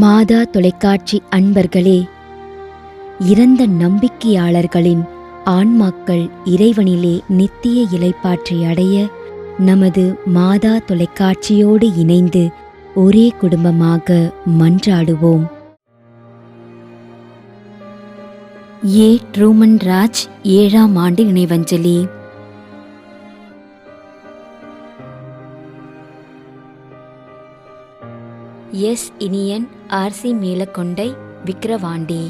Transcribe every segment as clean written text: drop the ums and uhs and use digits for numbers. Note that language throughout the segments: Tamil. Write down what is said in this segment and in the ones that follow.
மாதா தொலைக்காட்சி அன்பர்களே, இறந்த நம்பிக்கையாளர்களின் ஆன்மாக்கள் இறைவனிலே நித்திய இளைப்பாற்றி அடைய நமது மாதா தொலைக்காட்சியோடு இணைந்து ஒரே குடும்பமாக மன்றாடுவோம். ஏ. ட்ரூமன் ராஜ் 7ஆம் ஆண்டு இணைவஞ்சலி. S. Iniyan RC Melakondai Vikravandi.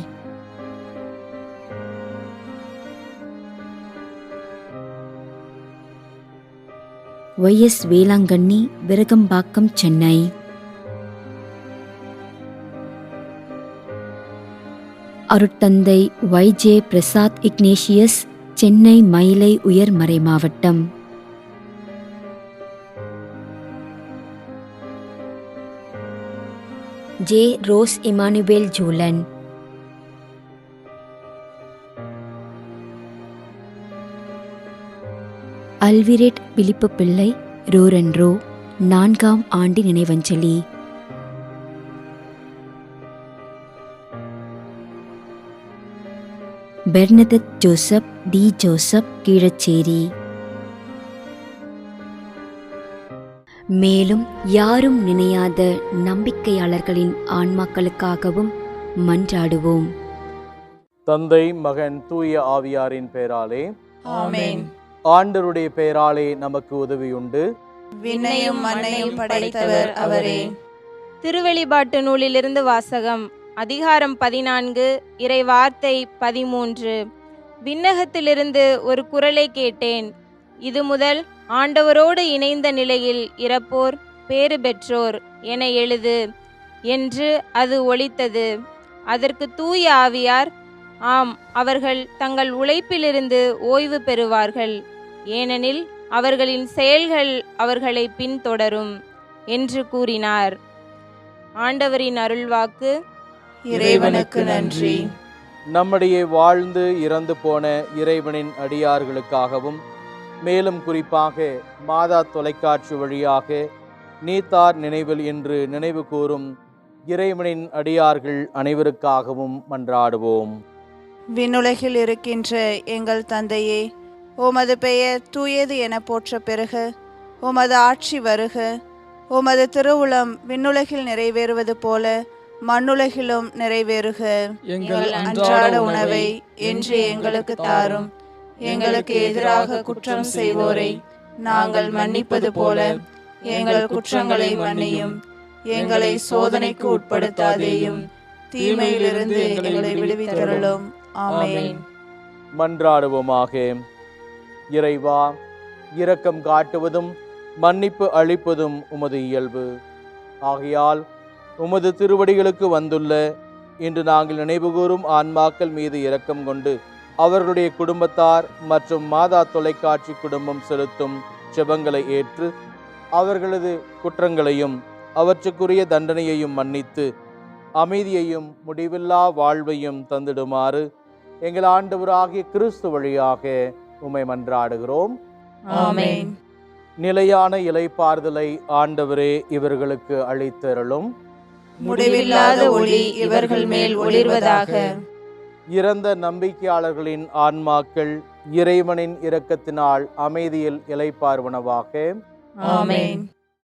Y S. Velankanni Virugambakkam Chennai. அருட்தந்தை ஒய்.ஜே. பிரசாத் இக்னேஷியஸ் சென்னை மயிலை உயர்மறை மாவட்டம். ஜே. ரோஸ் இமானுவேல் ஜூலன். அல்விரேட் பிலிப்பு பிள்ளை ரோரன்ரோ 4ஆம் ஆண்டு நினைவஞ்சலி. Bernadette Joseph D. Joseph Keezhacheri. மேலும் யாரும் நினையாத நம்பிக்கையாளர்களின் ஆன்மாக்களுக்காகவும் மன்றாடுவோம். தந்தை, மகன், தூய ஆவியாரின் பெயராலே ஆமென். ஆண்டவருடைய பெயராலே நமக்கு உதவியுண்டு. விண்ணையும் மண்ணையும் படைத்தவர் அவரே. திருவெளிப்பாட்டு நூலிலிருந்து வாசகம். அதிகாரம் 14, இறை வார்த்தை 13. விண்ணகத்திலிருந்து ஒரு குரலை கேட்டேன். இது முதல் ஆண்டவரோடு இணைந்த நிலையில் இறப்போர் பேறு பெற்றோர் என எழுது என்று அது ஒலித்தது. அதற்கு தூய ஆவியார், ஆம், அவர்கள் தங்கள் உழைப்பிலிருந்து ஓய்வு பெறுவார்கள், ஏனெனில் அவர்களின் செயல்கள் அவர்களை பின்தொடரும் என்று கூறினார். ஆண்டவரின் அருள்வாக்கு. இறைவனுக்கு நன்றி. நம்முடைய வாழ்ந்து இறந்து போன இறைவனின் அடியார்களுக்காகவும் மேலும் குறிப்பாக மாதா தொலைக்காட்சி வழியாக நீத்தார் நினைவில் என்று நினைவு கூறும் இறைவனின் அடியார்கள் அனைவருக்காகவும் மன்றாடுவோம். விண்ணுலகில் இருக்கின்ற எங்கள் தந்தையே, உமது பெயர் தூயது என போற்ற பெறுக. உமது ஆட்சி வருக. உமது திருவுளம் விண்ணுலகில் நிறைவேறுவது போல மண்ணுலகிலும் நிறைவேறுக. எங்கள் அன்றாட உணவை இன்று எங்களுக்கு தாரும். எங்களுக்கு எதிராக குற்றம் செய்வோரை நாங்கள் மன்னிப்பது போல எங்கள் குற்றங்களை மன்னியும். எங்களை சோதனைக்கு உட்படுத்தாதேயும், தீமையிலிருந்து எங்களை விடுவித்தருளும். ஆமென். மன்றாடுவோமாக. இறைவா, இரக்கம் காட்டுவதும் மன்னிப்பு அளிப்பதும் உமது இயல்பு. ஆகையால் உமது திருவடிகளுக்கு வந்துள்ள இன்று நாங்கள் நினைவுகூரும் ஆன்மாக்கள் மீது இரக்கம் கொண்டு அவர்களுடைய குடும்பத்தார் மற்றும் மாதா தொலைக்காட்சி குடும்பம் செலுத்தும் ஜெபங்களை ஏற்று அவர்களது குற்றங்களையும் அவற்றுக்குரிய தண்டனையையும் மன்னித்து அமைதியையும் முடிவில்லா வாழ்வையும் தந்திடுமாறு எங்கள் ஆண்டவராகிய கிறிஸ்து வழியாக உம்மை மன்றாடுகிறோம். ஆமென். நிலையான இளைப்பாறுதலை ஆண்டவரே இவர்களுக்கு அளித்தருளும். முடிவில்லாத ஒளி இவர்கள் மேல் ஒளிர்வதாக. இறந்த நம்பிக்கையாளர்களின் ஆன்மாக்கள் இறைவனின் இரக்கத்தினால் அமைதியில் இளைப்பாறுவனவாக. ஆமென்.